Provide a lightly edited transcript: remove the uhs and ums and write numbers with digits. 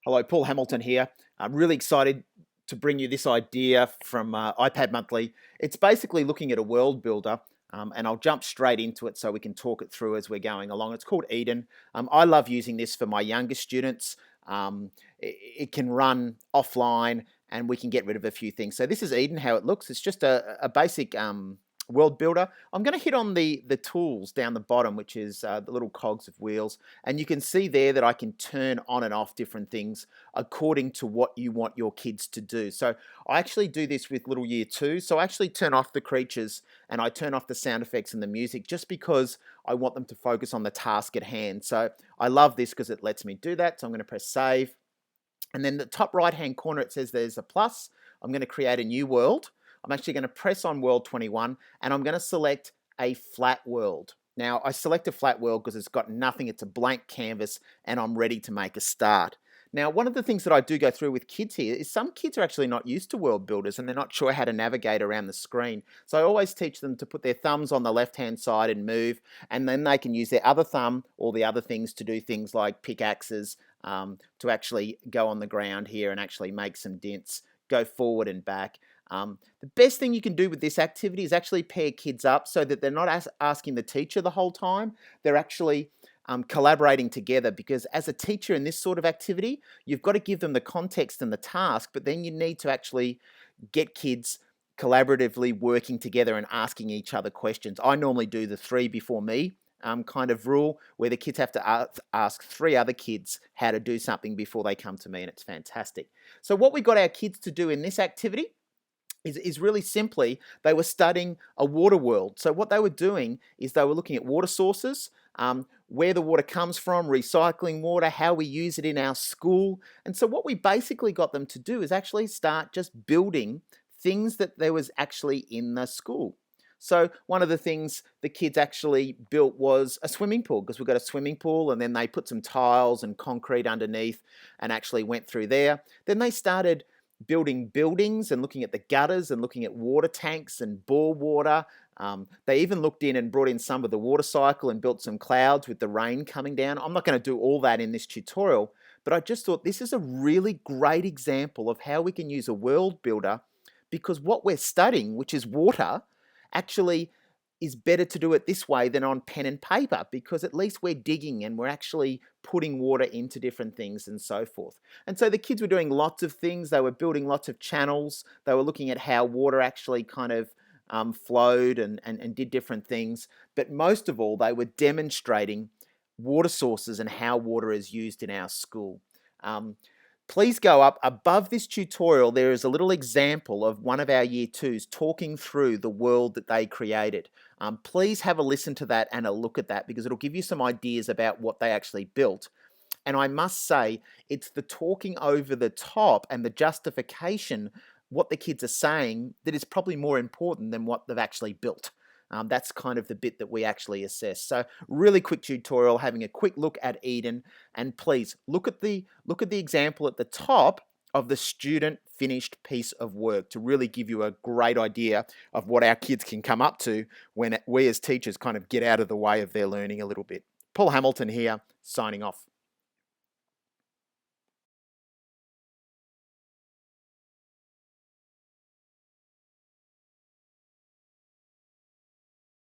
Hello, Paul Hamilton here. I'm really excited to bring you this idea from iPad Monthly. It's basically looking at a world builder, and I'll jump straight into it so we can talk it through as we're going along. It's called Eden. I love using this for my younger students. It can run offline and we can get rid of a few things. So this is Eden, how it looks. It's just a basic world builder. I'm going to hit on the tools down the bottom, which is the little cogs of wheels. And you can see there that I can turn on and off different things according to what you want your kids to do. So I actually do this with little year 2. So I actually turn off the creatures and I turn off the sound effects and the music just because I want them to focus on the task at hand. So I love this because it lets me do that. So I'm going to press save. And then the top right hand corner, it says there's a plus. I'm going to create a new world. I'm actually going to press on world 21 and I'm going to select a flat world. Now I select a flat world because it's got nothing, it's a blank canvas and I'm ready to make a start. Now one of the things that I do go through with kids here is some kids are actually not used to world builders and they're not sure how to navigate around the screen. So I always teach them to put their thumbs on the left hand side and move, and then they can use their other thumb or the other things to do things like pickaxes, to actually go on the ground here and actually make some dents, go forward and back. The best thing you can do with this activity is actually pair kids up so that they're not asking the teacher the whole time. They're actually collaborating together, because as a teacher in this sort of activity, you've got to give them the context and the task, but then you need to actually get kids collaboratively working together and asking each other questions. I normally do the 3 before me kind of rule, where the kids have to ask 3 other kids how to do something before they come to me, and it's fantastic. So what we got our kids to do in this activity is really simply, they were studying a water world. So what they were doing is they were looking at water sources, where the water comes from, recycling water, how we use it in our school. And so what we basically got them to do is actually start just building things that there was actually in the school. So one of the things the kids actually built was a swimming pool, because we've got a swimming pool, and then they put some tiles and concrete underneath and actually went through there. Then they started building buildings and looking at the gutters and looking at water tanks and bore water. They even looked in and brought in some of the water cycle and built some clouds with the rain coming down. I'm not going to do all that in this tutorial, but I just thought this is a really great example of how we can use a world builder, because what we're studying, which is water, actually is better to do it this way than on pen and paper, because at least we're digging and we're actually putting water into different things and so forth. And so the kids were doing lots of things. They were building lots of channels. They were looking at how water actually kind of flowed and did different things. But most of all, they were demonstrating water sources and how water is used in our school. Please go up above this tutorial. There is a little example of one of our year 2s talking through the world that they created. Please have a listen to that and a look at that, because it'll give you some ideas about what they actually built. And I must say, it's the talking over the top and the justification, what the kids are saying, that is probably more important than what they've actually built. That's kind of the bit that we actually assess. So really quick tutorial, having a quick look at Eden, and please look at the example at the top of the student finished piece of work to really give you a great idea of what our kids can come up to when we as teachers kind of get out of the way of their learning a little bit. Paul Hamilton here, signing off.